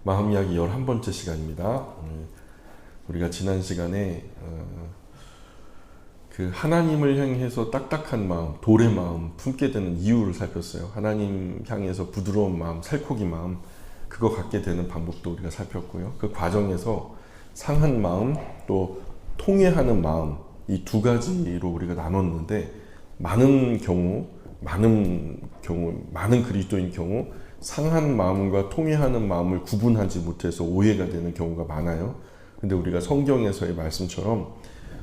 마음 이야기 11번째 시간입니다. 우리가 지난 시간에 그 하나님을 향해서 딱딱한 마음, 돌의 마음 품게 되는 이유를 살폈어요. 하나님 향해서 부드러운 마음, 살코기 마음, 그거 갖게 되는 방법도 우리가 살폈고요. 그 과정에서 상한 마음, 또 통회하는 마음, 이 두 가지로 우리가 나눴는데 많은 그리스도인 경우 상한 마음과 통회하는 마음을 구분하지 못해서 오해가 되는 경우가 많아요. 근데 우리가 성경에서의 말씀처럼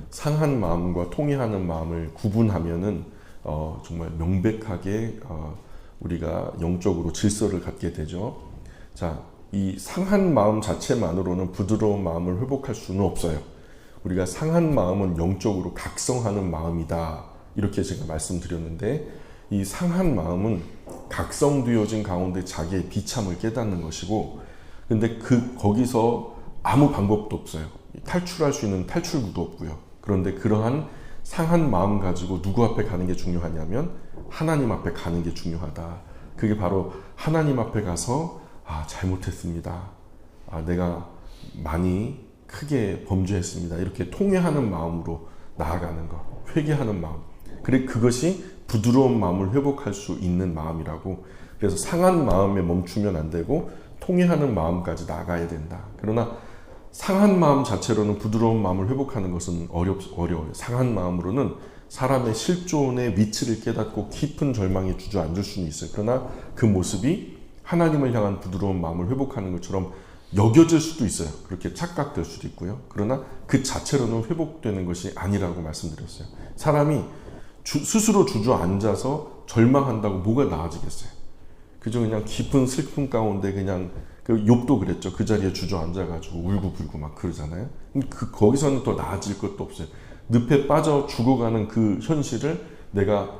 상한 마음과 통회하는 마음을 구분하면은 정말 명백하게 우리가 영적으로 질서를 갖게 되죠. 자, 이 상한 마음 자체만으로는 부드러운 마음을 회복할 수는 없어요. 우리가 상한 마음은 영적으로 각성하는 마음이다, 이렇게 제가 말씀드렸는데, 이 상한 마음은 각성되어진 가운데 자기의 비참을 깨닫는 것이고, 근데 거기서 아무 방법도 없어요. 탈출할 수 있는 탈출구도 없고요. 그런데 그러한 상한 마음 가지고 누구 앞에 가는 게 중요하냐면 하나님 앞에 가는 게 중요하다. 그게 바로 하나님 앞에 가서 잘못했습니다. 내가 많이 크게 범죄했습니다. 이렇게 통회하는 마음으로 나아가는 것, 회개하는 마음. 그것이 부드러운 마음을 회복할 수 있는 마음이라고. 그래서 상한 마음에 멈추면 안 되고 통회하는 마음까지 나가야 된다. 그러나 상한 마음 자체로는 부드러운 마음을 회복하는 것은 어려워요. 상한 마음으로는 사람의 실존의 위치를 깨닫고 깊은 절망에 주저앉을 수는 있어요. 그러나 그 모습이 하나님을 향한 부드러운 마음을 회복하는 것처럼 여겨질 수도 있어요. 그렇게 착각될 수도 있고요. 그러나 그 자체로는 회복되는 것이 아니라고 말씀드렸어요. 사람이 스스로 주저앉아서 절망한다고 뭐가 나아지겠어요? 그저 그냥 깊은 슬픔 가운데 그냥 욥도 그랬죠. 그 자리에 주저앉아가지고 울고불고 막 그러잖아요. 거기서는 더 나아질 것도 없어요. 늪에 빠져 죽어가는 그 현실을 내가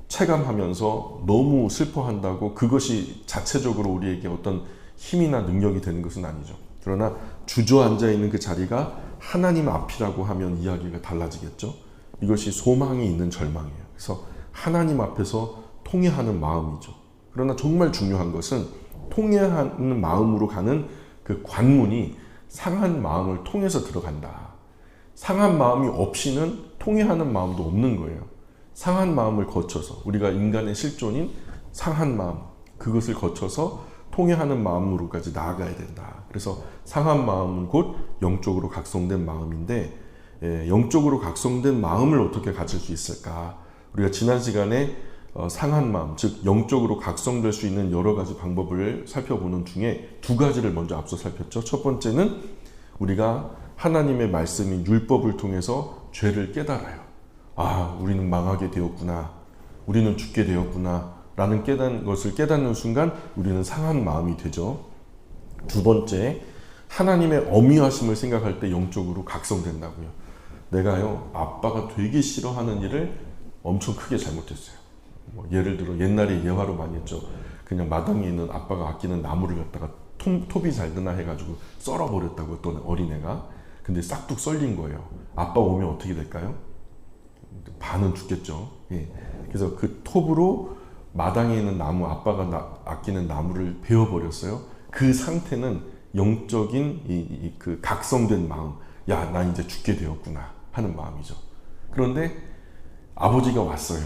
체감하면서 너무 슬퍼한다고 그것이 자체적으로 우리에게 어떤 힘이나 능력이 되는 것은 아니죠. 그러나 주저앉아 있는 그 자리가 하나님 앞이라고 하면 이야기가 달라지겠죠. 이것이 소망이 있는 절망이에요. 그래서 하나님 앞에서 통회하는 마음이죠. 그러나 정말 중요한 것은 통회하는 마음으로 가는 그 관문이 상한 마음을 통해서 들어간다. 상한 마음이 없이는 통회하는 마음도 없는 거예요. 상한 마음을 거쳐서, 우리가 인간의 실존인 상한 마음, 그것을 거쳐서 통회하는 마음으로까지 나아가야 된다. 그래서 상한 마음은 곧 영적으로 각성된 마음인데, 영적으로 각성된 마음을 어떻게 가질 수 있을까? 우리가 지난 시간에 상한 마음, 즉 영적으로 각성될 수 있는 여러 가지 방법을 살펴보는 중에 두 가지를 먼저 앞서 살폈죠. 첫 번째는 우리가 하나님의 말씀인 율법을 통해서 죄를 깨달아요. 우리는 망하게 되었구나, 우리는 죽게 되었구나 라는 것을 깨닫는 순간 우리는 상한 마음이 되죠. 두 번째, 하나님의 어미하심을 생각할 때 영적으로 각성된다고요. 내가요, 아빠가 되게 싫어하는 일을 엄청 크게 잘못했어요. 예를 들어 옛날에 예화로 많이 했죠. 그냥 마당에 있는 아빠가 아끼는 나무를 갖다가 톱이 잘 드나 해가지고 썰어버렸다고, 어떤 어린애가. 근데 싹둑 썰린 거예요. 아빠 오면 어떻게 될까요? 반은 죽겠죠. 그래서 그 톱으로 마당에 있는 나무, 아빠가 아끼는 나무를 베어버렸어요. 그 상태는 영적인 그 각성된 마음, 나 이제 죽게 되었구나 하는 마음이죠. 그런데 아버지가 왔어요.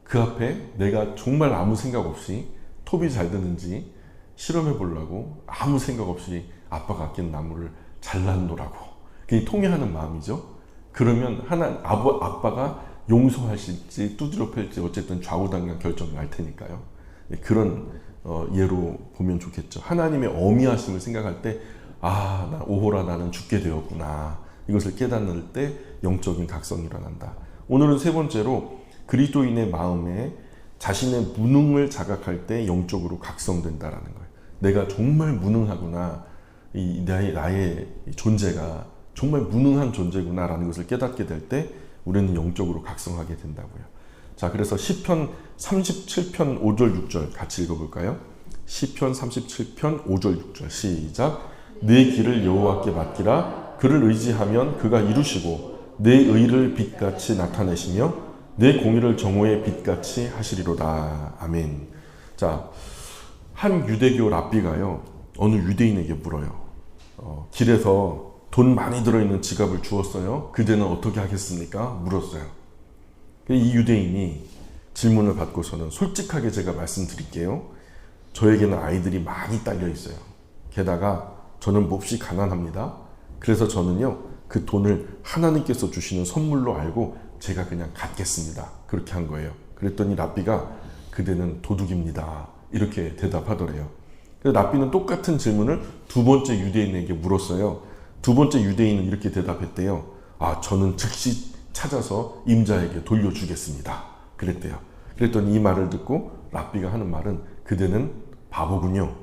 그 앞에 내가 정말 아무 생각 없이 톱이 잘 드는지 실험해 보려고 아무 생각 없이 아빠가 아낀 나무를 잘라놓으라고. 그게 통회하는 마음이죠. 그러면 아빠가 용서하실지 두드려 팰지 어쨌든 좌우당간 결정을 할 테니까요. 그런 예로 보면 좋겠죠. 하나님의 어미하심을 생각할 때 오호라 나는 죽게 되었구나, 이것을 깨닫는 때 영적인 각성이 일어난다. 오늘은 세 번째로 그리스도인의 마음에 자신의 무능을 자각할 때 영적으로 각성된다라는 거예요. 내가 정말 무능하구나, 나의 존재가 정말 무능한 존재구나라는 것을 깨닫게 될 때 우리는 영적으로 각성하게 된다고요. 자, 그래서 시편 37편 5절 6절 같이 읽어볼까요? 시편 37편 5절 6절 시작. 내 길을 여호와께 맡기라. 그를 의지하면 그가 이루시고 내 의를 빛같이 나타내시며 내 공의를 정오의 빛같이 하시리로다. 아멘. 자, 한 유대교 랍비가요, 어느 유대인에게 물어요. 길에서 돈 많이 들어있는 지갑을 주었어요. 그대는 어떻게 하겠습니까? 물었어요. 이 유대인이 질문을 받고서는 솔직하게 제가 말씀드릴게요. 저에게는 아이들이 많이 딸려 있어요. 게다가 저는 몹시 가난합니다. 그래서 저는요, 그 돈을 하나님께서 주시는 선물로 알고 제가 그냥 갖겠습니다. 그렇게 한 거예요. 그랬더니 랍비가 그대는 도둑입니다. 이렇게 대답하더래요. 그래서 랍비는 똑같은 질문을 두 번째 유대인에게 물었어요. 두 번째 유대인은 이렇게 대답했대요. 저는 즉시 찾아서 임자에게 돌려주겠습니다. 그랬대요. 그랬더니 이 말을 듣고 랍비가 하는 말은 그대는 바보군요.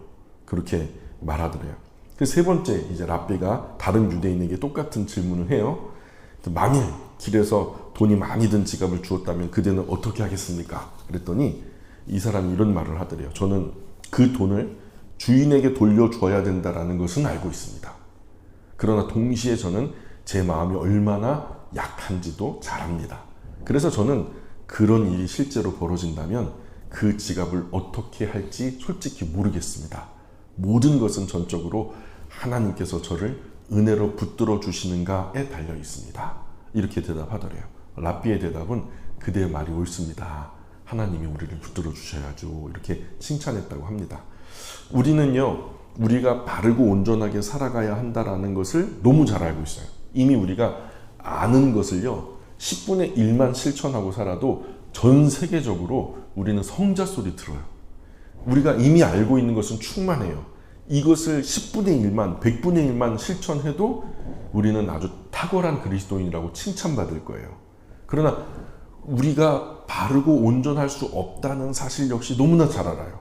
그렇게 말하더래요. 그 세 번째 이제 랍비가 다른 유대인에게 똑같은 질문을 해요. 만일 길에서 돈이 많이 든 지갑을 주었다면 그대는 어떻게 하겠습니까? 그랬더니 이 사람이 이런 말을 하더래요. 저는 그 돈을 주인에게 돌려줘야 된다는 것은 알고 있습니다. 그러나 동시에 저는 제 마음이 얼마나 약한지도 잘 압니다. 그래서 저는 그런 일이 실제로 벌어진다면 그 지갑을 어떻게 할지 솔직히 모르겠습니다. 모든 것은 전적으로 하나님께서 저를 은혜로 붙들어 주시는가에 달려 있습니다. 이렇게 대답하더래요. 랍비의 대답은 그대의 말이 옳습니다. 하나님이 우리를 붙들어 주셔야죠. 이렇게 칭찬했다고 합니다. 우리는요, 우리가 바르고 온전하게 살아가야 한다는 것을 너무 잘 알고 있어요. 이미 우리가 아는 것을요, 10분의 1만 실천하고 살아도 전 세계적으로 우리는 성자 소리 들어요. 우리가 이미 알고 있는 것은 충만해요. 이것을 10분의 1만, 100분의 1만 실천해도 우리는 아주 탁월한 그리스도인이라고 칭찬받을 거예요. 그러나 우리가 바르고 온전할 수 없다는 사실 역시 너무나 잘 알아요.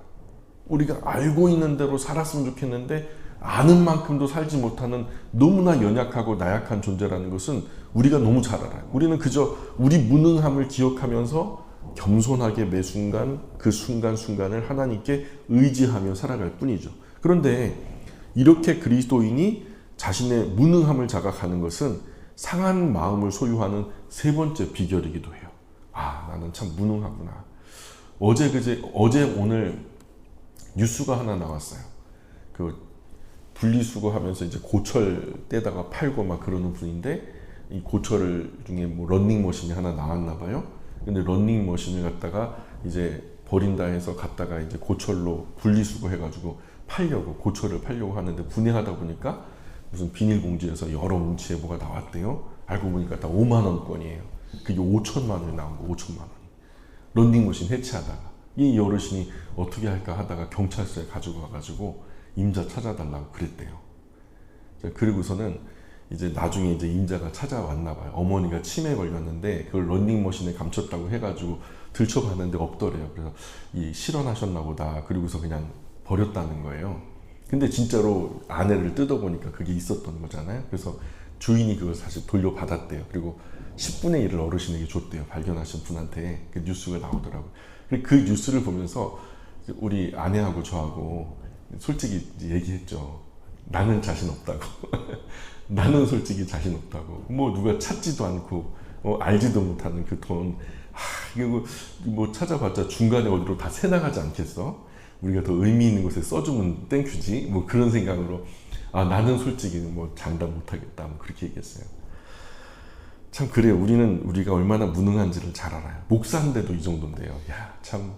우리가 알고 있는 대로 살았으면 좋겠는데 아는 만큼도 살지 못하는 너무나 연약하고 나약한 존재라는 것은 우리가 너무 잘 알아요. 우리는 그저 우리 무능함을 기억하면서 겸손하게 매 순간 그 순간순간을 하나님께 의지하며 살아갈 뿐이죠. 그런데 이렇게 그리스도인이 자신의 무능함을 자각하는 것은 상한 마음을 소유하는 세 번째 비결이기도 해요. 나는 참 무능하구나. 어제 오늘 뉴스가 하나 나왔어요. 그 분리수거하면서 이제 고철 떼다가 팔고 막 그러는 분인데, 이 고철 중에 뭐 런닝머신이 하나 나왔나 봐요. 근데 런닝머신을 갖다가 이제 버린다 해서 갖다가 이제 고철로 분리수거 해가지고 고철을 팔려고 하는데 분해하다 보니까 무슨 비닐봉지에서 여러 뭉치에 뭐가 나왔대요. 알고 보니까 다 5만 원권이에요. 그게 5천만 원이 나온 거, 5천만 원. 런닝머신 해체하다가 이 어르신이 어떻게 할까 하다가 경찰서에 가지고 와가지고 임자 찾아달라고 그랬대요. 그리고서는 이제 나중에 이제 임자가 찾아왔나 봐요. 어머니가 치매에 걸렸는데 그걸 런닝머신에 감췄다고 해가지고 들춰봤는데 없더래요. 그래서 실언하셨나 보다. 그리고서 그냥 버렸다는 거예요. 근데 진짜로 아내를 뜯어보니까 그게 있었던 거잖아요. 그래서 주인이 그걸 사실 돌려받았대요. 그리고 10분의 1을 어르신에게 줬대요. 발견하신 분한테. 그 뉴스가 나오더라고요. 그 뉴스를 보면서 우리 아내하고 저하고 솔직히 얘기했죠. 나는 자신 없다고. 나는 솔직히 자신 없다고. 뭐 누가 찾지도 않고 알지도 못하는 그 돈. 이거 뭐 찾아봤자 중간에 어디로 다 새나가지 않겠어? 우리가 더 의미 있는 곳에 써주면 땡큐지. 뭐 그런 생각으로 나는 솔직히 뭐 장담 못하겠다. 뭐 그렇게 얘기했어요. 참 그래요. 우리가 얼마나 무능한지를 잘 알아요. 목사인데도 이 정도인데요. 참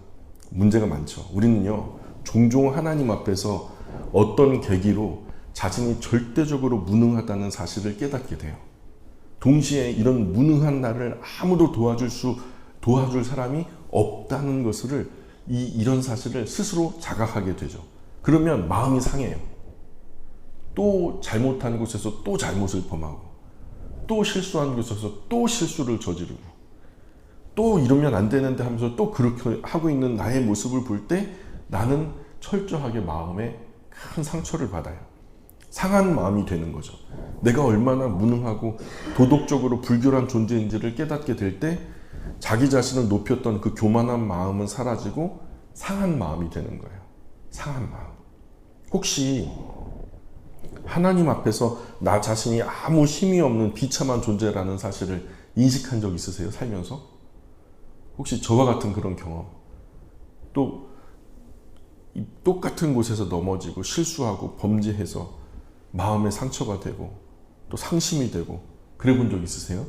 문제가 많죠. 우리는요, 종종 하나님 앞에서 어떤 계기로 자신이 절대적으로 무능하다는 사실을 깨닫게 돼요. 동시에 이런 무능한 나를 아무도 도와줄 사람이 없다는 것을 이런 사실을 스스로 자각하게 되죠. 그러면 마음이 상해요. 또 잘못한 곳에서 또 잘못을 범하고, 또 실수한 곳에서 또 실수를 저지르고, 또 이러면 안 되는데 하면서 또 그렇게 하고 있는 나의 모습을 볼 때 나는 철저하게 마음에 큰 상처를 받아요. 상한 마음이 되는 거죠. 내가 얼마나 무능하고 도덕적으로 불결한 존재인지를 깨닫게 될 때 자기 자신을 높였던 그 교만한 마음은 사라지고 상한 마음이 되는 거예요. 상한 마음. 혹시 하나님 앞에서 나 자신이 아무 힘이 없는 비참한 존재라는 사실을 인식한 적 있으세요? 살면서? 혹시 저와 같은 그런 경험? 또 이 똑같은 곳에서 넘어지고 실수하고 범죄해서 마음에 상처가 되고 또 상심이 되고 그래 본 적 있으세요?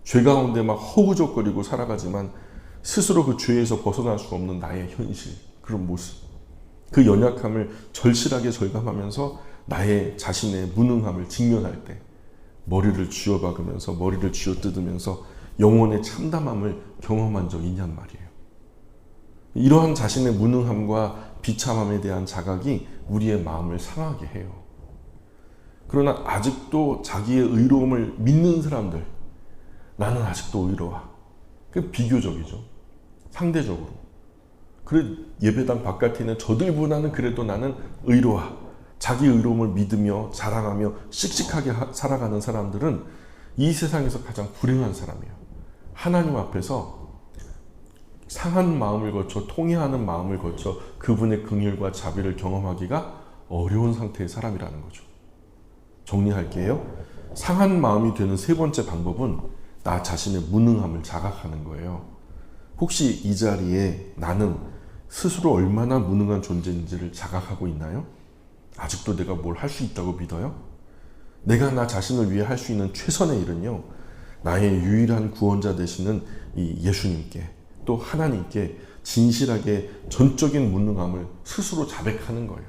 죄 가운데 막 허우적거리고 살아가지만 스스로 그 죄에서 벗어날 수 없는 나의 현실, 그런 모습, 그 연약함을 절실하게 절감하면서 나의 자신의 무능함을 직면할 때 머리를 쥐어박으면서 머리를 쥐어뜯으면서 영혼의 참담함을 경험한 적 있냔 말이에요. 이러한 자신의 무능함과 비참함에 대한 자각이 우리의 마음을 상하게 해요. 그러나 아직도 자기의 의로움을 믿는 사람들, 나는 아직도 의로워. 그 비교적이죠. 상대적으로. 그래 예배당 바깥에 있는 저들보다는 그래도 나는 의로워. 자기 의로움을 믿으며 자랑하며 씩씩하게 살아가는 사람들은 이 세상에서 가장 불행한 사람이에요. 하나님 앞에서 상한 마음을 거쳐 통회하는 마음을 거쳐 그분의 긍휼과 자비를 경험하기가 어려운 상태의 사람이라는 거죠. 정리할게요. 상한 마음이 되는 세 번째 방법은 나 자신의 무능함을 자각하는 거예요. 혹시 이 자리에 나는 스스로 얼마나 무능한 존재인지를 자각하고 있나요? 아직도 내가 뭘 할 수 있다고 믿어요? 내가 나 자신을 위해 할 수 있는 최선의 일은요, 나의 유일한 구원자 되시는 이 예수님께 또 하나님께 진실하게 전적인 무능함을 스스로 자백하는 거예요.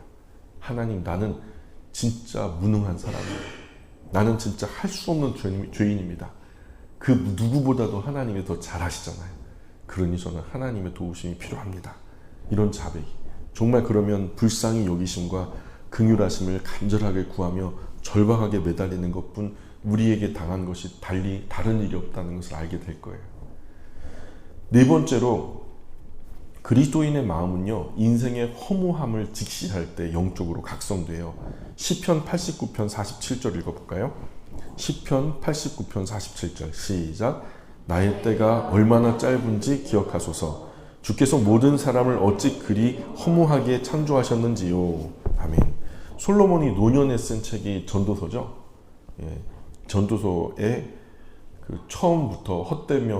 하나님, 나는 진짜 무능한 사람이에요. 나는 진짜 할 수 없는 죄인입니다. 그 누구보다도 하나님이 더 잘하시잖아요. 그러니 저는 하나님의 도우심이 필요합니다. 이런 자백이. 정말 그러면 불쌍히 여기심과 긍휼하심을 간절하게 구하며 절박하게 매달리는 것뿐 우리에게 당한 것이 달리 다른 일이 없다는 것을 알게 될 거예요. 네 번째로 그리스도인의 마음은요, 인생의 허무함을 직시할 때 영적으로 각성돼요. 시편 89편 47절 읽어볼까요? 시편 89편 47절 시작. 나의 때가 얼마나 짧은지 기억하소서. 주께서 모든 사람을 어찌 그리 허무하게 창조하셨는지요. 아멘. 솔로몬이 노년에 쓴 책이 전도서죠. 예, 전도서에 그 처음부터 헛되니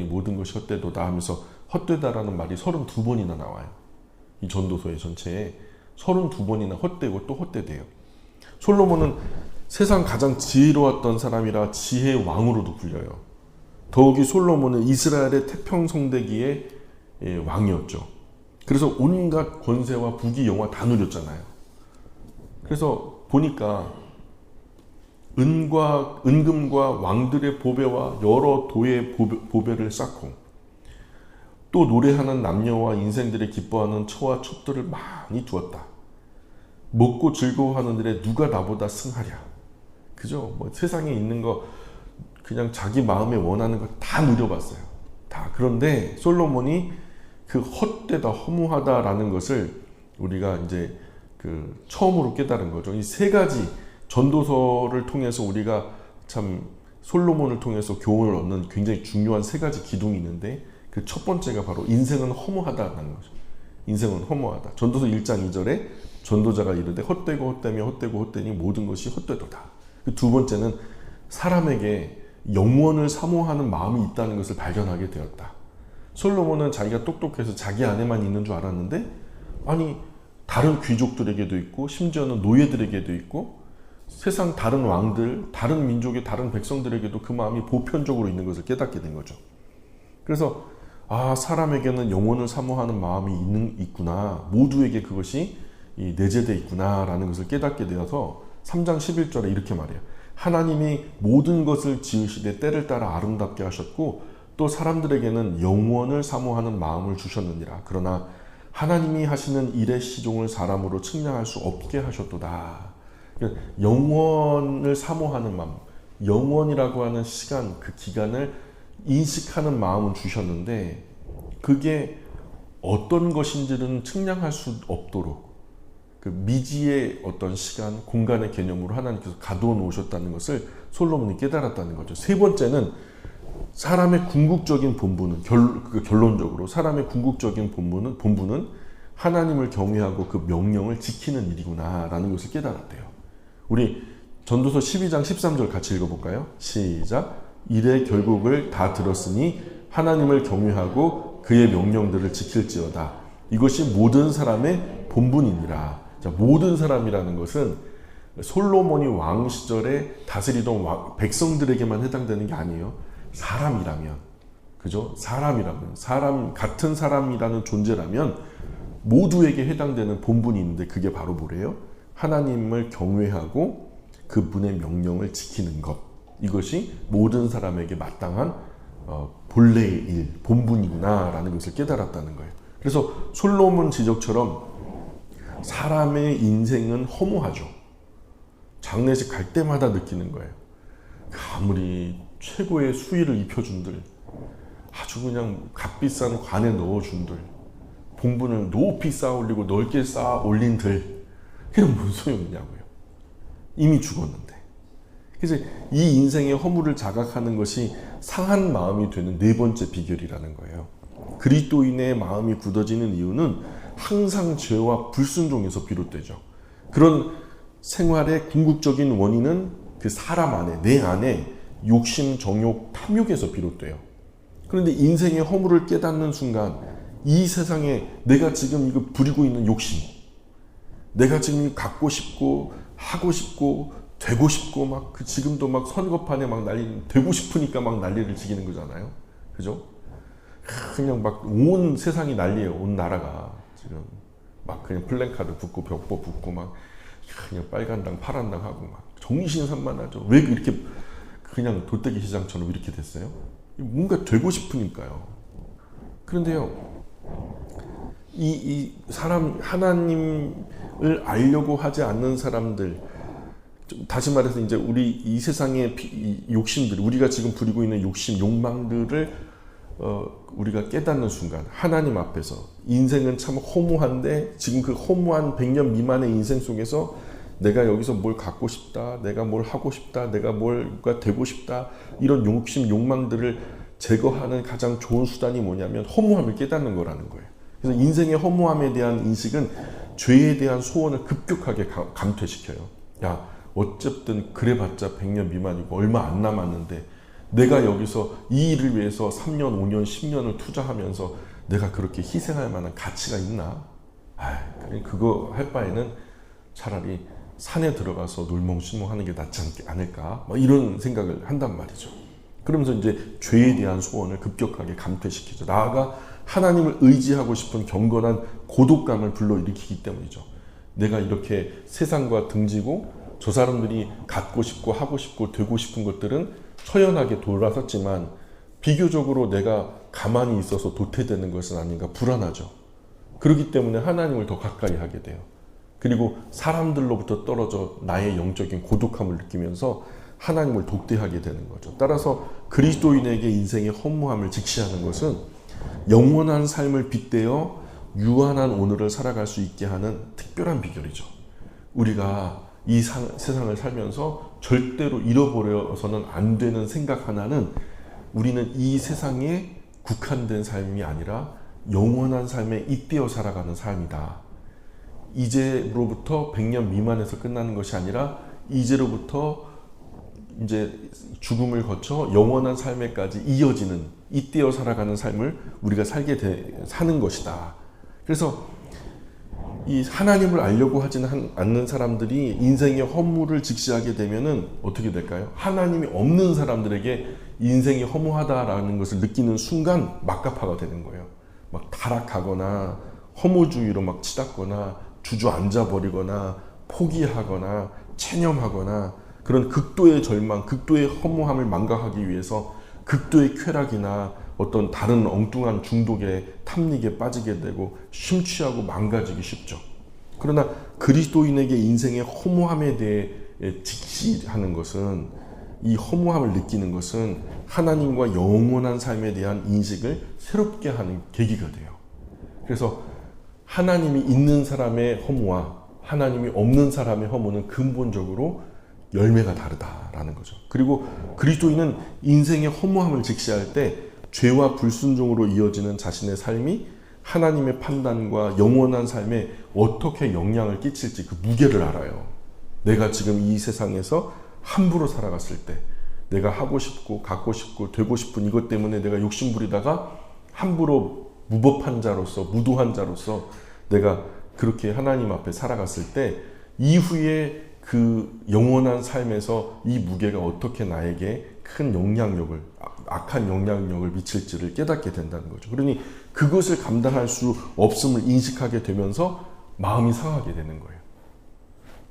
모든 것이 헛되도다 하면서 헛되다라는 말이 32번이나 나와요. 이 전도서의 전체에 32번이나 헛되고 또 헛되대요. 솔로몬은 세상 가장 지혜로웠던 사람이라 지혜의 왕으로도 불려요. 더욱이 솔로몬은 이스라엘의 태평성대기의 왕이었죠. 그래서 온갖 권세와 부귀 영화 다 누렸잖아요. 그래서 보니까 은금과 왕들의 보배와 여러 도의 보배를 쌓고 또 노래하는 남녀와 인생들이 기뻐하는 처와 첩들을 많이 두었다. 먹고 즐거워하는 일에 누가 나보다 승하랴. 그죠? 뭐 세상에 있는 거 그냥 자기 마음에 원하는 거 다 누려봤어요. 다. 그런데 솔로몬이 그 헛되다, 허무하다라는 것을 우리가 이제 그 처음으로 깨달은 거죠. 이 세 가지 전도서를 통해서 우리가 참 솔로몬을 통해서 교훈을 얻는 굉장히 중요한 세 가지 기둥이 있는데 그 첫 번째가 바로 인생은 허무하다라는 거죠. 인생은 허무하다. 전도서 1장 2절에 전도자가 이르되 헛되고 헛되며 헛되고 헛되니 모든 것이 헛되도다. 그 두 번째는 사람에게 영원을 사모하는 마음이 있다는 것을 발견하게 되었다. 솔로몬은 자기가 똑똑해서 자기 안에만 있는 줄 알았는데 아니 다른 귀족들에게도 있고 심지어는 노예들에게도 있고 세상 다른 왕들, 다른 민족의 다른 백성들에게도 그 마음이 보편적으로 있는 것을 깨닫게 된 거죠. 그래서 사람에게는 영원을 사모하는 마음이 있구나. 모두에게 그것이 내재되어 있구나 라는 것을 깨닫게 되어서 3장 11절에 이렇게 말해요. 하나님이 모든 것을 지으시되 때를 따라 아름답게 하셨고 또 사람들에게는 영원을 사모하는 마음을 주셨느니라. 그러나 하나님이 하시는 일의 시종을 사람으로 측량할 수 없게 하셨도다. 영원을 사모하는 마음, 영원이라고 하는 시간, 그 기간을 인식하는 마음은 주셨는데 그게 어떤 것인지는 측량할 수 없도록 그 미지의 어떤 시간, 공간의 개념으로 하나님께서 가두어 놓으셨다는 것을 솔로몬이 깨달았다는 거죠. 세 번째는 사람의 궁극적인 본분은 결론적으로 사람의 궁극적인 본분은 하나님을 경외하고 그 명령을 지키는 일이구나라는 것을 깨달았대요. 우리 전도서 12장 13절 같이 읽어볼까요? 시작. 일의 결국을 다 들었으니 하나님을 경외하고 그의 명령들을 지킬지어다. 이것이 모든 사람의 본분이니라. 자, 모든 사람이라는 것은 솔로몬이 왕 시절에 다스리던 백성들에게만 해당되는 게 아니에요. 사람이라면, 그죠? 사람이라면, 같은 사람이라는 존재라면 모두에게 해당되는 본분이 있는데 그게 바로 뭐래요? 하나님을 경외하고 그분의 명령을 지키는 것. 이것이 모든 사람에게 마땅한 본래의 일, 본분이구나라는 것을 깨달았다는 거예요. 그래서 솔로몬 지적처럼 사람의 인생은 허무하죠. 장례식 갈 때마다 느끼는 거예요. 아무리 최고의 수의를 입혀준들, 아주 그냥 값비싼 관에 넣어준들, 봉분을 높이 쌓아 올리고 넓게 쌓아 올린들, 그게 무슨 소용이냐고요. 이미 죽었는데. 그래서 이 인생의 허물을 자각하는 것이 상한 마음이 되는 네 번째 비결이라는 거예요. 그리스도인의 마음이 굳어지는 이유는 항상 죄와 불순종에서 비롯되죠. 그런 생활의 궁극적인 원인은 그 사람 안에, 내 안에 욕심, 정욕, 탐욕에서 비롯돼요. 그런데 인생의 허물을 깨닫는 순간 이 세상에 내가 지금 이거 부리고 있는 욕심, 내가 지금 갖고 싶고 하고 싶고 되고 싶고 막 지금도 막 선거판에 막 되고 싶으니까 막 난리를 지기는 거잖아요. 그죠? 그냥 막 온 세상이 난리예요. 온 나라가 지금 막 그냥 플랜카드 붙고 벽보 붙고 막 그냥 빨간당 파란당 하고 막 정신산만하죠. 왜 이렇게 그냥 돗대기 시장처럼 이렇게 됐어요? 뭔가 되고 싶으니까요. 그런데요, 이 사람, 하나님을 알려고 하지 않는 사람들, 다시 말해서 이제 우리 이 세상의 욕심들, 우리가 지금 부리고 있는 욕심, 욕망들을 우리가 깨닫는 순간 하나님 앞에서 인생은 참 허무한데 지금 그 허무한 100년 미만의 인생 속에서 내가 여기서 뭘 갖고 싶다, 내가 뭘 하고 싶다, 내가 뭘가 되고 싶다, 이런 욕심, 욕망들을 제거하는 가장 좋은 수단이 뭐냐면 허무함을 깨닫는 거라는 거예요. 그래서 인생의 허무함에 대한 인식은 죄에 대한 소원을 급격하게 감퇴시켜요. 야, 어쨌든 그래봤자 100년 미만이고 얼마 안 남았는데 내가 여기서 이 일을 위해서 3년, 5년, 10년을 투자하면서 내가 그렇게 희생할 만한 가치가 있나? 그거 할 바에는 차라리 산에 들어가서 놀멍실멍하는 게 낫지 않을까? 이런 생각을 한단 말이죠. 그러면서 이제 죄에 대한 소원을 급격하게 감퇴시키죠. 나아가 하나님을 의지하고 싶은 경건한 고독감을 불러일으키기 때문이죠. 내가 이렇게 세상과 등지고 저 사람들이 갖고 싶고 하고 싶고 되고 싶은 것들은 처연하게 돌아섰지만 비교적으로 내가 가만히 있어서 도태되는 것은 아닌가 불안하죠. 그렇기 때문에 하나님을 더 가까이 하게 돼요. 그리고 사람들로부터 떨어져 나의 영적인 고독함을 느끼면서 하나님을 독대하게 되는 거죠. 따라서 그리스도인에게 인생의 허무함을 직시하는 것은 영원한 삶을 빗대어 유한한 오늘을 살아갈 수 있게 하는 특별한 비결이죠. 우리가 이 세상을 살면서 절대로 잃어버려서는 안 되는 생각 하나는 우리는 이 세상에 국한된 삶이 아니라 영원한 삶에 잇대어 살아가는 삶이다. 이제로부터 100년 미만에서 끝나는 것이 아니라 이제로부터 이제 죽음을 거쳐 영원한 삶에까지 이어지는 잇대어 살아가는 삶을 우리가 사는 것이다. 그래서 이 하나님을 알려고 하지는 않는 사람들이 인생의 허무를 직시하게 되면은 어떻게 될까요? 하나님이 없는 사람들에게 인생이 허무하다라는 것을 느끼는 순간 막가파가 되는 거예요. 막 타락하거나 허무주의로 막 치닫거나 주저앉아 버리거나 포기하거나 체념하거나 그런 극도의 절망, 극도의 허무함을 망각하기 위해서 극도의 쾌락이나 어떤 다른 엉뚱한 중독에 탐닉에 빠지게 되고 심취하고 망가지기 쉽죠. 그러나 그리스도인에게 인생의 허무함에 대해 직시하는 것은, 이 허무함을 느끼는 것은 하나님과 영원한 삶에 대한 인식을 새롭게 하는 계기가 돼요. 그래서 하나님이 있는 사람의 허무와 하나님이 없는 사람의 허무는 근본적으로 열매가 다르다라는 거죠. 그리고 그리스도인은 인생의 허무함을 직시할 때 죄와 불순종으로 이어지는 자신의 삶이 하나님의 판단과 영원한 삶에 어떻게 영향을 끼칠지 그 무게를 알아요. 내가 지금 이 세상에서 함부로 살아갔을 때, 내가 하고 싶고 갖고 싶고 되고 싶은 이것 때문에 내가 욕심부리다가 함부로 무법한 자로서, 무도한 자로서 내가 그렇게 하나님 앞에 살아갔을 때 이후에 그 영원한 삶에서 이 무게가 어떻게 나에게 큰 영향력을, 악한 영향력을 미칠지를 깨닫게 된다는 거죠. 그러니 그것을 감당할 수 없음을 인식하게 되면서 마음이 상하게 되는 거예요.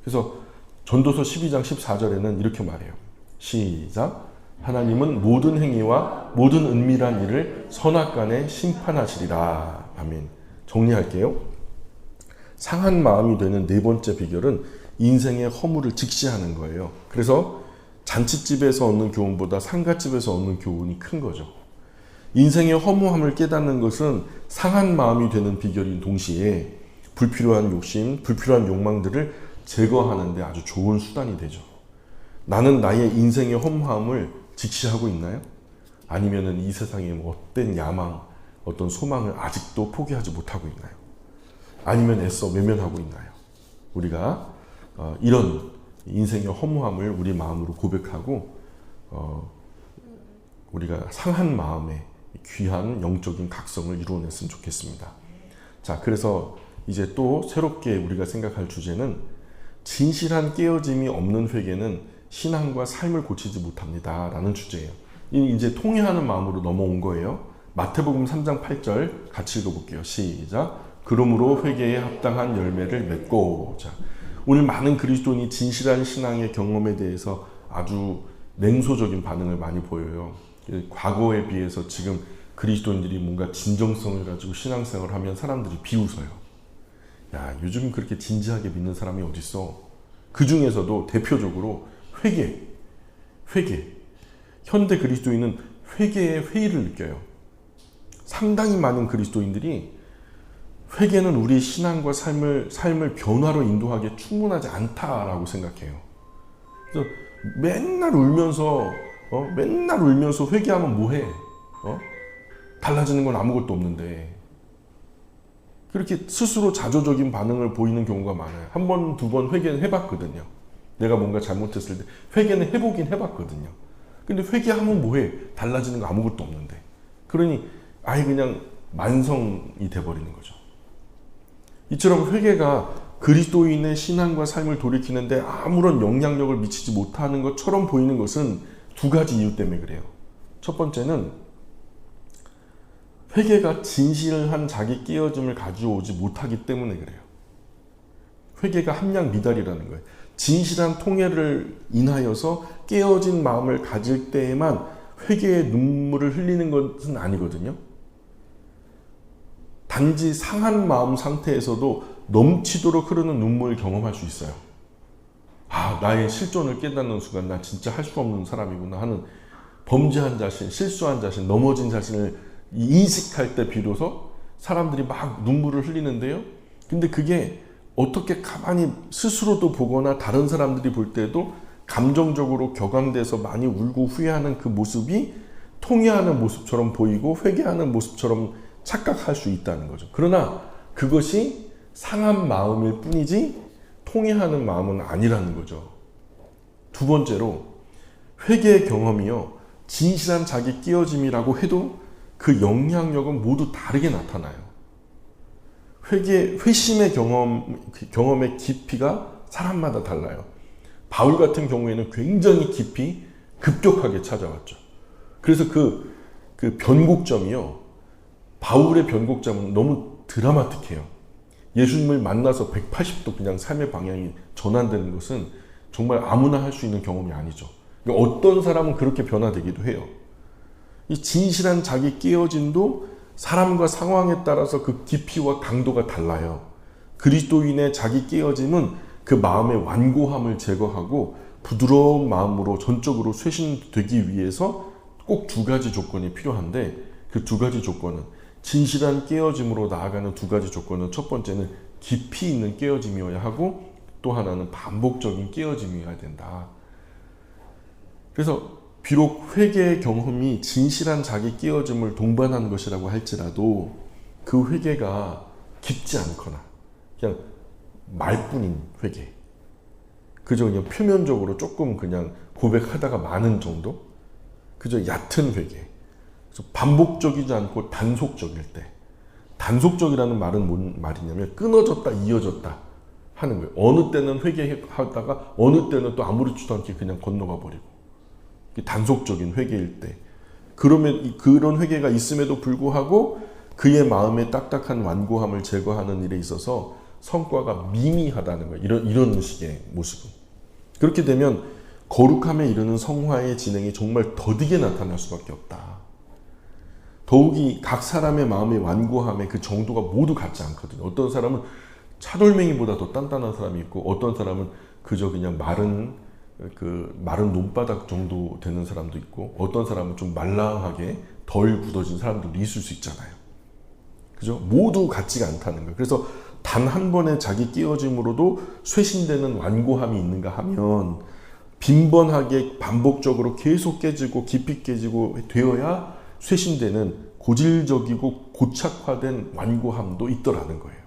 그래서 전도서 12장 14절에는 이렇게 말해요. 시작. 하나님은 모든 행위와 모든 은밀한 일을 선악간에 심판하시리라. 아멘. 정리할게요. 상한 마음이 되는 네 번째 비결은 인생의 허물을 직시하는 거예요. 그래서 잔칫집에서 얻는 교훈보다 상갓집에서 얻는 교훈이 큰 거죠. 인생의 허무함을 깨닫는 것은 상한 마음이 되는 비결인 동시에 불필요한 욕심, 불필요한 욕망들을 제거하는 데 아주 좋은 수단이 되죠. 나는 나의 인생의 허무함을 직시하고 있나요? 아니면은 이 세상의 어떤 야망, 어떤 소망을 아직도 포기하지 못하고 있나요? 아니면 애써 외면하고 있나요? 우리가 이런 인생의 허무함을 우리 마음으로 고백하고 우리가 상한 마음에 귀한 영적인 각성을 이루어냈으면 좋겠습니다. 자, 그래서 이제 또 새롭게 우리가 생각할 주제는 진실한 깨어짐이 없는 회개는 신앙과 삶을 고치지 못합니다 라는 주제예요. 이제 통회하는 마음으로 넘어온 거예요. 마태복음 3장 8절 같이 읽어볼게요. 시작. 그러므로 회개에 합당한 열매를 맺고. 자, 오늘 많은 그리스도인이 진실한 신앙의 경험에 대해서 아주 냉소적인 반응을 많이 보여요. 과거에 비해서 지금 그리스도인들이 뭔가 진정성을 가지고 신앙생활을 하면 사람들이 비웃어요. 야, 요즘 그렇게 진지하게 믿는 사람이 어딨어? 그 중에서도 대표적으로 회개. 현대 그리스도인은 회개의 회의를 느껴요. 상당히 많은 그리스도인들이 회개는 우리 신앙과 삶을 변화로 인도하기에 충분하지 않다라고 생각해요. 그래서 맨날 울면서 회개하면 뭐해? 달라지는 건 아무것도 없는데. 그렇게 스스로 자조적인 반응을 보이는 경우가 많아요. 한 번, 두 번 회개는 해봤거든요. 내가 뭔가 잘못했을 때 회개는 해보긴 해봤거든요. 근데 회개하면 뭐해? 달라지는 거 아무것도 없는데. 그러니 아예 그냥 만성이 돼버리는 거죠. 이처럼 회개가 그리스도인의 신앙과 삶을 돌이키는데 아무런 영향력을 미치지 못하는 것처럼 보이는 것은 두 가지 이유 때문에 그래요. 첫 번째는 회개가 진실한 자기 깨어짐을 가져오지 못하기 때문에 그래요. 회개가 함량 미달이라는 거예요. 진실한 통회를 인하여서 깨어진 마음을 가질 때에만 회개의 눈물을 흘리는 것은 아니거든요. 단지 상한 마음 상태에서도 넘치도록 흐르는 눈물을 경험할 수 있어요. 아, 나의 실존을 깨닫는 순간 나 진짜 할 수 없는 사람이구나 하는 범죄한 자신, 실수한 자신, 넘어진 자신을 인식할 때 비로소 사람들이 막 눈물을 흘리는데요. 근데 그게 어떻게 가만히 스스로도 보거나 다른 사람들이 볼 때도 감정적으로 격앙돼서 많이 울고 후회하는 그 모습이 통회하는 모습처럼 보이고 회개하는 모습처럼 착각할 수 있다는 거죠. 그러나 그것이 상한 마음일 뿐이지 통회하는 마음은 아니라는 거죠. 두 번째로 회개의 경험이요, 진실한 자기 깨어짐이라고 해도 그 영향력은 모두 다르게 나타나요. 회심의 경험의 깊이가 사람마다 달라요. 바울 같은 경우에는 굉장히 깊이 급격하게 찾아왔죠. 그래서 그 변곡점이요, 바울의 변곡점은 너무 드라마틱해요. 예수님을 만나서 180도 그냥 삶의 방향이 전환되는 것은 정말 아무나 할 수 있는 경험이 아니죠. 그러니까 어떤 사람은 그렇게 변화되기도 해요. 이 진실한 자기 깨어짐도 사람과 상황에 따라서 그 깊이와 강도가 달라요. 그리스도인의 자기 깨어짐은 그 마음의 완고함을 제거하고 부드러운 마음으로 전적으로 쇄신되기 위해서 꼭 두 가지 조건이 필요한데, 그 두 가지 조건은, 진실한 깨어짐으로 나아가는 두 가지 조건은, 첫 번째는 깊이 있는 깨어짐이어야 하고, 또 하나는 반복적인 깨어짐이어야 된다. 그래서 비록 회개의 경험이 진실한 자기 깨어짐을 동반하는 것이라고 할지라도 그 회개가 깊지 않거나 그냥 말뿐인 회개, 그저 그냥 표면적으로 조금 그냥 고백하다가 마는 정도, 그저 얕은 회개, 그래서 반복적이지 않고 단속적일 때, 단속적이라는 말은 뭔 말이냐면 끊어졌다, 이어졌다 하는 거예요. 어느 때는 회개하다가 어느 때는 또 아무렇지도 않게 그냥 건너가 버리고. 단속적인 회개일 때. 그러면 그런 회개가 있음에도 불구하고 그의 마음의 딱딱한 완고함을 제거하는 일에 있어서 성과가 미미하다는 거예요. 이런 식의 모습은. 그렇게 되면 거룩함에 이르는 성화의 진행이 정말 더디게 나타날 수밖에 없다. 더욱이 각 사람의 마음의 완고함의 그 정도가 모두 같지 않거든요. 어떤 사람은 차돌맹이보다 더 단단한 사람이 있고 어떤 사람은 그저 그냥 마른 논바닥 정도 되는 사람도 있고 어떤 사람은 좀 말랑하게 덜 굳어진 사람들도 있을 수 있잖아요. 그죠? 모두 같지가 않다는 거예요. 그래서 단 한 번의 자기 깨어짐으로도 쇄신되는 완고함이 있는가 하면 빈번하게 반복적으로 계속 깨지고 깊이 깨지고 되어야 쇄신되는 고질적이고 고착화된 완고함도 있더라는 거예요.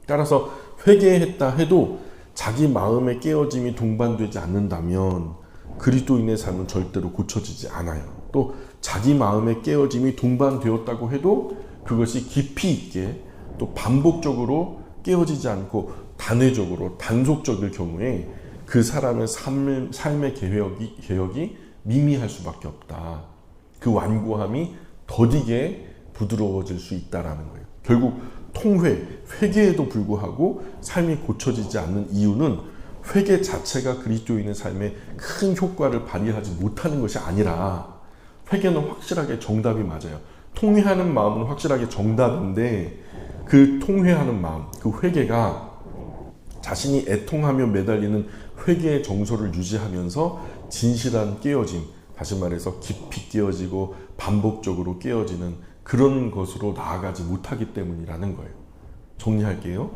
따라서 회개했다 해도 자기 마음의 깨어짐이 동반되지 않는다면 그리스도인의 삶은 절대로 고쳐지지 않아요. 또 자기 마음의 깨어짐이 동반되었다고 해도 그것이 깊이 있게 또 반복적으로 깨어지지 않고 단회적으로 단속적일 경우에 그 사람의 삶의 개혁이 미미할 수밖에 없다. 그 완고함이 더디게 부드러워질 수 있다라는 거예요. 결국 회개에도 불구하고 삶이 고쳐지지 않는 이유는 회개 자체가 그리스도인의 삶에 큰 효과를 발휘하지 못하는 것이 아니라 회개는 확실하게 정답이 맞아요. 통회하는 마음은 확실하게 정답인데 그 통회하는 마음, 그 회개가 자신이 애통하며 매달리는 회개의 정서를 유지하면서 진실한 깨어짐, 다시 말해서 깊이 깨어지고 반복적으로 깨어지는 그런 것으로 나아가지 못하기 때문이라는 거예요. 정리할게요.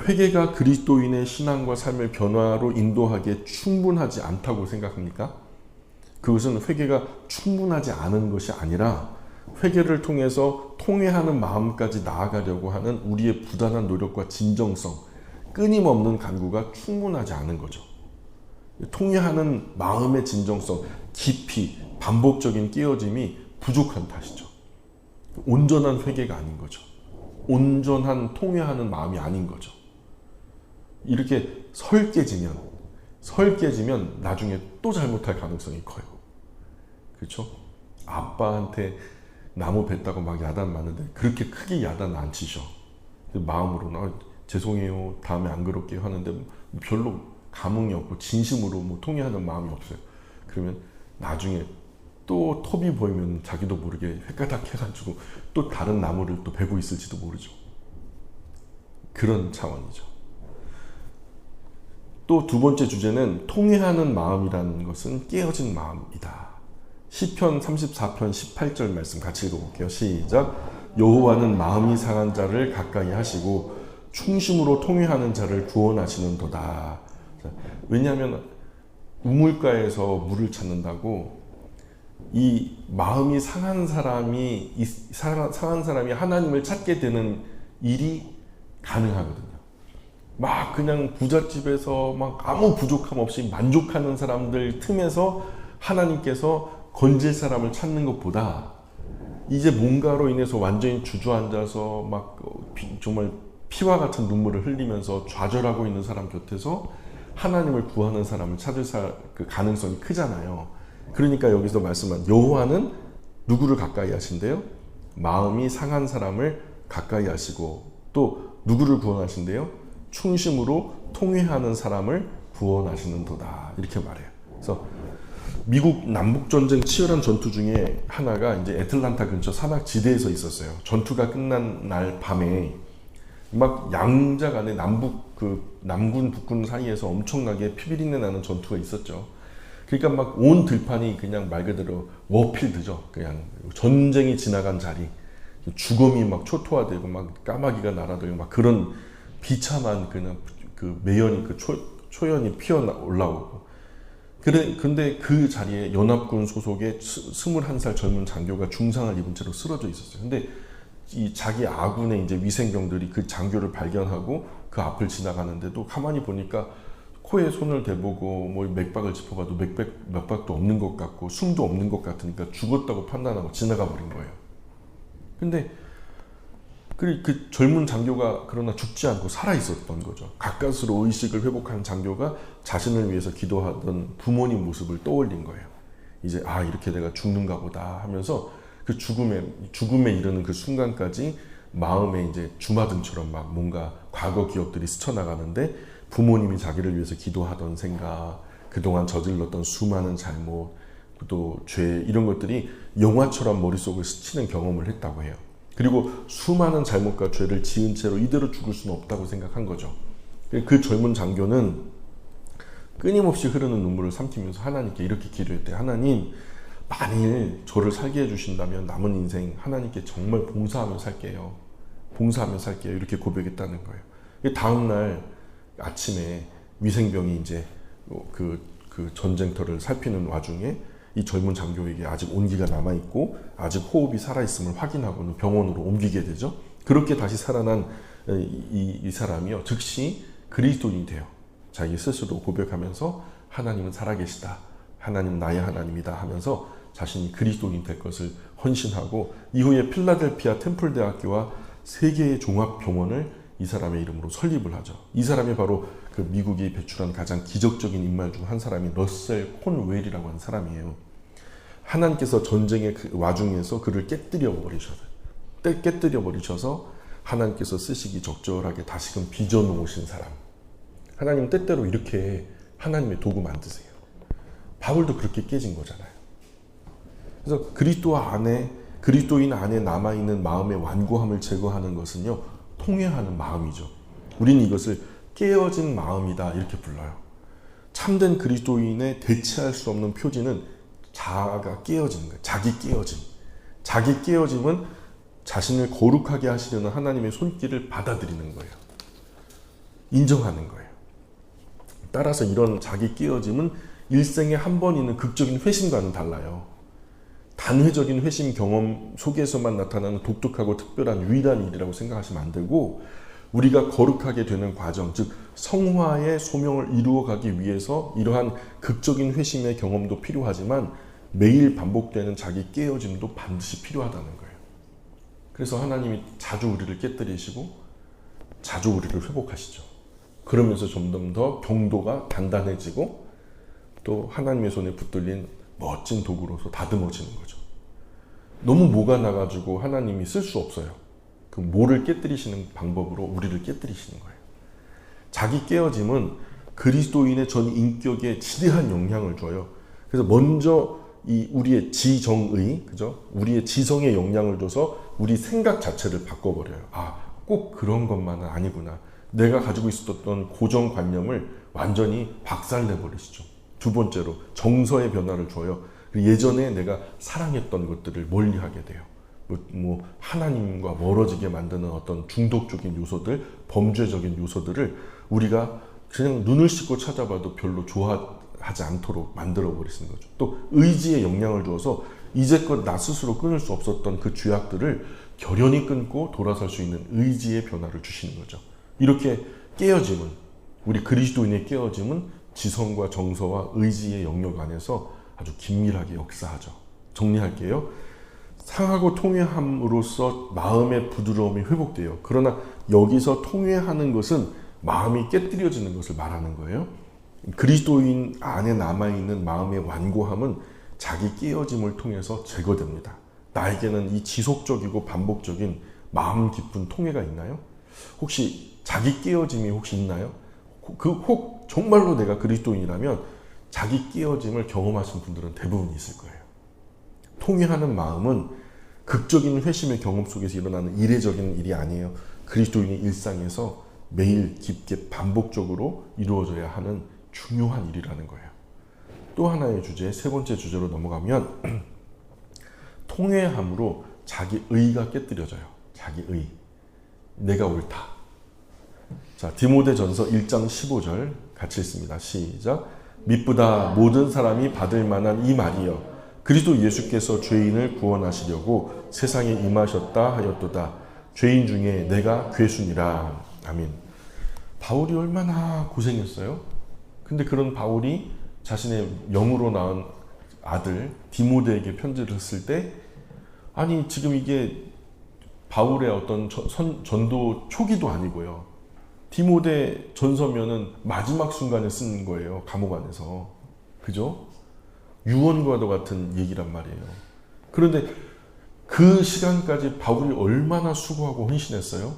회개가 그리스도인의 신앙과 삶의 변화로 인도하기에 충분하지 않다고 생각합니까? 그것은 회개가 충분하지 않은 것이 아니라 회개를 통해서 통회하는 마음까지 나아가려고 하는 우리의 부단한 노력과 진정성, 끊임없는 간구가 충분하지 않은 거죠. 통회하는 마음의 진정성, 깊이, 반복적인 깨어짐이 부족한 탓이죠. 온전한 회개가 아닌 거죠. 온전한 통회하는 마음이 아닌 거죠. 이렇게 설 깨지면 나중에 또 잘못할 가능성이 커요. 그렇죠? 아빠한테 나무 뱉다고 막 야단 맞는데 그렇게 크게 야단 안 치셔. 마음으로는 죄송해요, 다음에 안 그럴게요 하는데 별로 감흥이 없고 진심으로 통회하는 마음이 없어요. 그러면 나중에 또 톱이 보이면 자기도 모르게 헷가닥 해가지고 또 다른 나무를 또 베고 있을지도 모르죠. 그런 차원이죠. 또 두 번째 주제는 통회하는 마음이라는 것은 깨어진 마음이다. 시편 34편 18절 말씀 같이 읽어볼게요. 시작. 여호와는 마음이 상한 자를 가까이 하시고 충심으로 통회하는 자를 구원하시는도다. 왜냐하면 우물가에서 물을 찾는다고 이 마음이 상한 사람이 하나님을 찾게 되는 일이 가능하거든요. 막 그냥 부잣집에서 막 아무 부족함 없이 만족하는 사람들 틈에서 하나님께서 건질 사람을 찾는 것보다 이제 뭔가로 인해서 완전히 주저앉아서 막 정말 피와 같은 눈물을 흘리면서 좌절하고 있는 사람 곁에서 하나님을 구하는 사람을 찾을 그 가능성이 크잖아요. 그러니까 여기서 말씀한 여호와는 누구를 가까이 하신대요? 마음이 상한 사람을 가까이 하시고 또 누구를 구원하신대요? 충심으로 통회하는 사람을 구원하시는도다. 이렇게 말해요. 그래서 미국 남북전쟁 치열한 전투 중에 하나가 이제 애틀란타 근처 사막 지대에서 있었어요. 전투가 끝난 날 밤에 막 양자 간에 남군 북군 사이에서 엄청나게 피비린내 나는 전투가 있었죠. 그러니까 막 온 들판이 그냥 말 그대로 워필드죠. 그냥 전쟁이 지나간 자리, 죽음이 막 초토화되고 막 까마귀가 날아들고 막 그런 비참한 그냥 그 매연이 초연이 피어 올라오고. 근데 그 자리에 연합군 소속의 21살 젊은 장교가 중상을 입은 채로 쓰러져 있었어요. 근데 이 자기 아군의 이제 위생병들이 그 장교를 발견하고 그 앞을 지나가는데도 가만히 보니까 코에 손을 대보고 뭐 맥박을 짚어봐도 맥박도 없는 것 같고 숨도 없는 것 같으니까 죽었다고 판단하고 지나가 버린 거예요. 근데 그 젊은 장교가 그러나 죽지 않고 살아 있었던 거죠. 가까스로 의식을 회복한 장교가 자신을 위해서 기도하던 부모님 모습을 떠올린 거예요. 이제 이렇게 내가 죽는가 보다 하면서 그 죽음에 이르는 그 순간까지 마음에 이제 주마등처럼 막 뭔가 과거 기억들이 스쳐나가는데, 부모님이 자기를 위해서 기도하던 생각, 그동안 저질렀던 수많은 잘못, 또 죄, 이런 것들이 영화처럼 머릿속을 스치는 경험을 했다고 해요. 그리고 수많은 잘못과 죄를 지은 채로 이대로 죽을 수는 없다고 생각한 거죠. 그 젊은 장교는 끊임없이 흐르는 눈물을 삼키면서 하나님께 이렇게 기도했대요. 하나님, 만일 저를 살게 해주신다면 남은 인생 하나님께 정말 봉사하며 살게요. 봉사하며 살게요. 이렇게 고백했다는 거예요. 다음날 아침에 위생병이 이제 그 전쟁터를 살피는 와중에 이 젊은 장교에게 아직 온기가 남아있고 아직 호흡이 살아있음을 확인하고는 병원으로 옮기게 되죠. 그렇게 다시 살아난 이 사람이요, 즉시 그리스도인이 돼요. 자기 스스로 고백하면서 하나님은 살아계시다, 하나님 나의 하나님이다 하면서 자신이 그리스도인이 될 것을 헌신하고, 이후에 필라델피아 템플대학교와 세 개의 종합병원을 이 사람의 이름으로 설립을 하죠. 이 사람이 바로 그 미국이 배출한 가장 기적적인 인물 중 한 사람이 러셀 콘웰이라고 하는 사람이에요. 하나님께서 전쟁의 그 와중에서 그를 깨뜨려 버리셔서 하나님께서 쓰시기 적절하게 다시금 빚어 놓으신 사람. 하나님 때때로 이렇게 하나님의 도구 만드세요. 바울도 그렇게 깨진 거잖아요. 그래서 그리스도인 안에 남아있는 마음의 완고함을 제거하는 것은요, 통회하는 마음이죠. 우리는 이것을 깨어진 마음이다 이렇게 불러요. 참된 그리스도인의 대체할 수 없는 표지는 자아가 깨어지는 거예요. 자기 깨어짐. 자기 깨어짐은 자신을 거룩하게 하시려는 하나님의 손길을 받아들이는 거예요. 인정하는 거예요. 따라서 이런 자기 깨어짐은 일생에 한 번 있는 극적인 회심과는 달라요. 단회적인 회심 경험 속에서만 나타나는 독특하고 특별한 유일한 일이라고 생각하시면 안 되고, 우리가 거룩하게 되는 과정, 즉 성화의 소명을 이루어가기 위해서 이러한 극적인 회심의 경험도 필요하지만 매일 반복되는 자기 깨어짐도 반드시 필요하다는 거예요. 그래서 하나님이 자주 우리를 깨뜨리시고 자주 우리를 회복하시죠. 그러면서 점점 더 경도가 단단해지고 또 하나님의 손에 붙들린 멋진 도구로서 다듬어지는 거죠. 너무 모가 나가지고 하나님이 쓸 수 없어요. 그 모를 깨뜨리시는 방법으로 우리를 깨뜨리시는 거예요. 자기 깨어짐은 그리스도인의 전 인격에 지대한 영향을 줘요. 그래서 먼저 우리의 지정의, 그죠? 우리의 지성에 영향을 줘서 우리 생각 자체를 바꿔버려요. 꼭 그런 것만은 아니구나. 내가 가지고 있었던 고정관념을 완전히 박살내버리시죠. 두 번째로 정서의 변화를 줘요. 예전에 내가 사랑했던 것들을 멀리하게 돼요. 하나님과 멀어지게 만드는 어떤 중독적인 요소들, 범죄적인 요소들을 우리가 그냥 눈을 씻고 찾아봐도 별로 좋아하지 않도록 만들어버리시는 거죠. 또 의지에 영향을 주어서 이제껏 나 스스로 끊을 수 없었던 그 죄악들을 결연히 끊고 돌아설 수 있는 의지의 변화를 주시는 거죠. 이렇게 깨어짐은, 우리 그리스도인의 깨어짐은 지성과 정서와 의지의 영역 안에서 아주 긴밀하게 역사하죠. 정리할게요. 상하고 통회함으로써 마음의 부드러움이 회복돼요. 그러나 여기서 통회하는 것은 마음이 깨뜨려지는 것을 말하는 거예요. 그리스도인 안에 남아있는 마음의 완고함은 자기 깨어짐을 통해서 제거됩니다. 나에게는 이 지속적이고 반복적인 마음 깊은 통회가 있나요? 혹시 자기 깨어짐이 혹시 있나요? 혹 정말로 내가 그리스도인이라면 자기 깨어짐을 경험하신 분들은 대부분 있을 거예요. 통회하는 마음은 극적인 회심의 경험 속에서 일어나는 이례적인 일이 아니에요. 그리스도인의 일상에서 매일 깊게 반복적으로 이루어져야 하는 중요한 일이라는 거예요. 또 하나의 주제, 세 번째 주제로 넘어가면 통회함으로 자기 의가 깨뜨려져요. 자기 의. 내가 옳다. 자, 디모데전서 1장 15절 같이 읽습니다. 시작. 미쁘다 모든 사람이 받을 만한 이 말이여. 그리스도 예수께서 죄인을 구원하시려고 세상에 임하셨다 하였도다. 죄인 중에 내가 괴순이라. 아멘. 바울이 얼마나 고생했어요. 근데 그런 바울이 자신의 영으로 낳은 아들 디모데에게 편지를 쓸 때, 아니 지금 이게 바울의 어떤 전도 초기도 아니고요. 디모데 전서면은 마지막 순간에 쓴 거예요. 감옥 안에서. 그죠? 유언과도 같은 얘기란 말이에요. 그런데 그 시간까지 바울이 얼마나 수고하고 헌신했어요?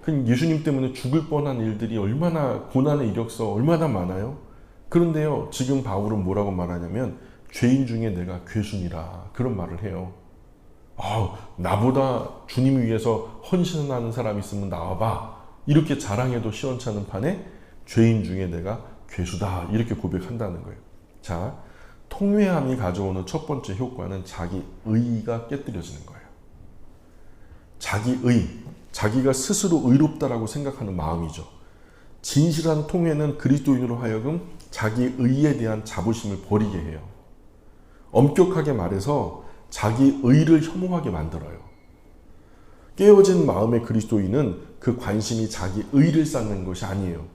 예수님 때문에 죽을 뻔한 일들이 얼마나 고난의 이력서 얼마나 많아요? 그런데요, 지금 바울은 뭐라고 말하냐면 죄인 중에 내가 괴순이라 그런 말을 해요. 나보다 주님 위해서 헌신하는 사람 있으면 나와봐. 이렇게 자랑해도 시원찮은 판에 죄인 중에 내가 괴수다. 이렇게 고백한다는 거예요. 자, 통회함이 가져오는 첫 번째 효과는 자기 의의가 깨뜨려지는 거예요. 자기 의, 자기가 스스로 의롭다라고 생각하는 마음이죠. 진실한 통회는 그리스도인으로 하여금 자기 의에 대한 자부심을 버리게 해요. 엄격하게 말해서 자기 의를 혐오하게 만들어요. 깨어진 마음의 그리스도인은 그 관심이 자기 의를 쌓는 것이 아니에요.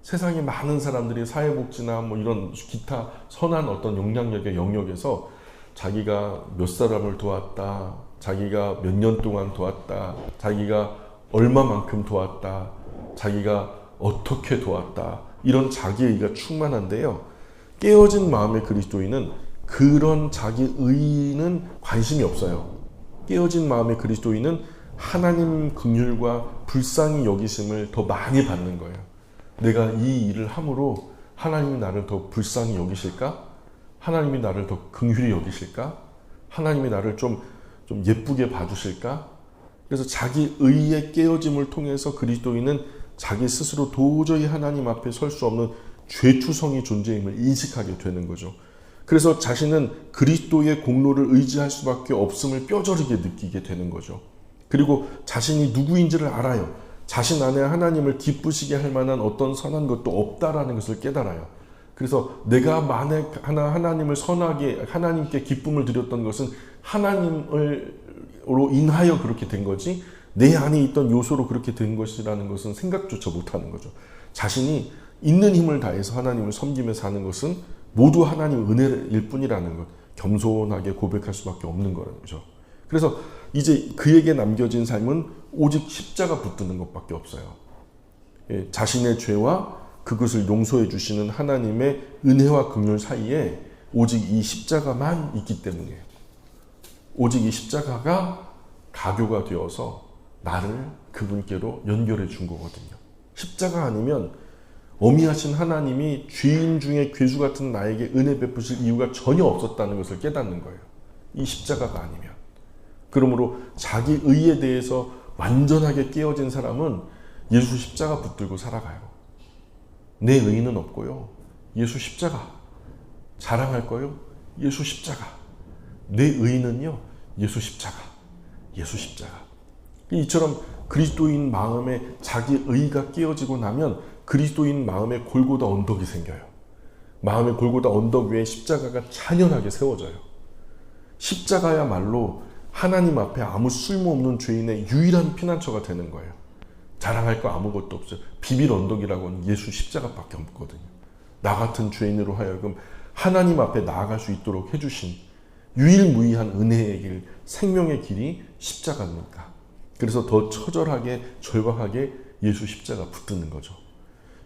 세상에 많은 사람들이 사회복지나 이런 기타 선한 어떤 영향력의 영역에서 자기가 몇 사람을 도왔다, 자기가 몇 년 동안 도왔다, 자기가 얼마만큼 도왔다, 자기가 어떻게 도왔다, 이런 자기의가 충만한데요. 깨어진 마음의 그리스도인은 그런 자기의는 관심이 없어요. 깨어진 마음의 그리스도인은 하나님 긍휼과 불쌍히 여기심을 더 많이 받는 거예요. 내가 이 일을 함으로 하나님이 나를 더 불쌍히 여기실까? 하나님이 나를 더 긍휼히 여기실까? 하나님이 나를 좀 예쁘게 봐주실까? 그래서 자기 의의 깨어짐을 통해서 그리스도인은 자기 스스로 도저히 하나님 앞에 설 수 없는 죄투성이 존재임을 인식하게 되는 거죠. 그래서 자신은 그리스도의 공로를 의지할 수밖에 없음을 뼈저리게 느끼게 되는 거죠. 그리고 자신이 누구인지를 알아요. 자신 안에 하나님을 기쁘시게 할 만한 어떤 선한 것도 없다라는 것을 깨달아요. 그래서 내가 만약 하나님을 선하게, 하나님께 기쁨을 드렸던 것은 하나님으로 인하여 그렇게 된 거지, 내 안에 있던 요소로 그렇게 된 것이라는 것은 생각조차 못하는 거죠. 자신이 있는 힘을 다해서 하나님을 섬기며 사는 것은 모두 하나님 은혜일 뿐이라는 것, 겸손하게 고백할 수밖에 없는 거죠. 그래서 이제 그에게 남겨진 삶은 오직 십자가 붙드는 것밖에 없어요. 자신의 죄와 그것을 용서해 주시는 하나님의 은혜와 긍휼 사이에 오직 이 십자가만 있기 때문이에요. 오직 이 십자가가 가교가 되어서 나를 그분께로 연결해 준 거거든요. 십자가 아니면 어미하신 하나님이 죄인 중에 괴수 같은 나에게 은혜 베푸실 이유가 전혀 없었다는 것을 깨닫는 거예요. 이 십자가가 아니면. 그러므로 자기 의에 대해서 완전하게 깨어진 사람은 예수 십자가 붙들고 살아가요. 내 의는 없고요. 예수 십자가. 자랑할 거요. 예수 십자가. 내 의는요. 예수 십자가. 예수 십자가. 이처럼 그리스도인 마음에 자기 의가 깨어지고 나면 그리스도인 마음에 골고다 언덕이 생겨요. 마음의 골고다 언덕 위에 십자가가 찬연하게 세워져요. 십자가야말로 하나님 앞에 아무 쓸모없는 죄인의 유일한 피난처가 되는 거예요. 자랑할 거 아무것도 없어요. 비빌 언덕이라고는 예수 십자가밖에 없거든요. 나 같은 죄인으로 하여금 하나님 앞에 나아갈 수 있도록 해주신 유일무이한 은혜의 길, 생명의 길이 십자가입니까? 그래서 더 처절하게, 절박하게 예수 십자가 붙드는 거죠.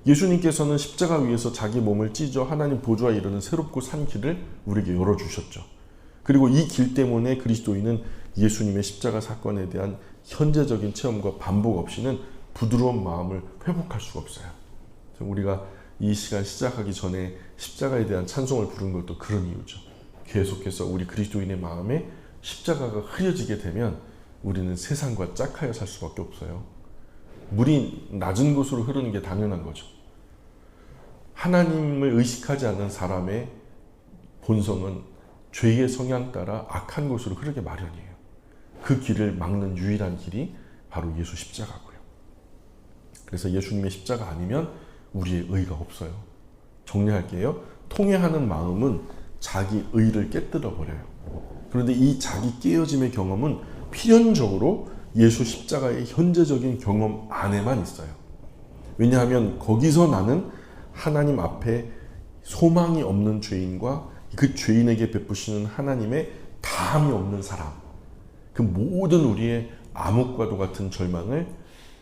예수님께서는 십자가 위에서 자기 몸을 찢어 하나님 보좌에 이르는 새롭고 산 길을 우리에게 열어주셨죠. 그리고 이 길 때문에 그리스도인은 예수님의 십자가 사건에 대한 현재적인 체험과 반복 없이는 부드러운 마음을 회복할 수가 없어요. 우리가 이 시간 시작하기 전에 십자가에 대한 찬송을 부른 것도 그런 이유죠. 계속해서 우리 그리스도인의 마음에 십자가가 흐려지게 되면 우리는 세상과 짝하여 살 수밖에 없어요. 물이 낮은 곳으로 흐르는 게 당연한 거죠. 하나님을 의식하지 않는 사람의 본성은 죄의 성향 따라 악한 곳으로 흐르게 마련이에요. 그 길을 막는 유일한 길이 바로 예수 십자가고요. 그래서 예수님의 십자가 아니면 우리의 의가 없어요. 정리할게요. 통회하는 마음은 자기 의를 깨뜨려 버려요. 그런데 이 자기 깨어짐의 경험은 필연적으로 예수 십자가의 현재적인 경험 안에만 있어요. 왜냐하면 거기서 나는 하나님 앞에 소망이 없는 죄인과 그 죄인에게 베푸시는 하나님의 다함이 없는 사람, 그 모든 우리의 암흑과도 같은 절망을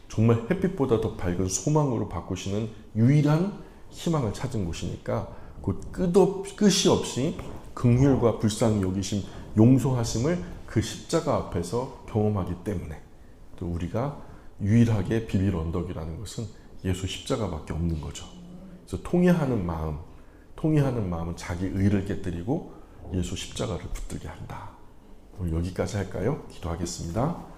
정말 햇빛보다 더 밝은 소망으로 바꾸시는 유일한 희망을 찾은 곳이니까 곧 끝이 없이 긍휼과 불쌍히 여기심, 용서하심을 그 십자가 앞에서 경험하기 때문에 또 우리가 유일하게 비빌 언덕이라는 것은 예수 십자가밖에 없는 거죠. 그래서 통회하는 마음은 자기 의를 깨뜨리고 예수 십자가를 붙들게 한다. 오늘 여기까지 할까요? 기도하겠습니다.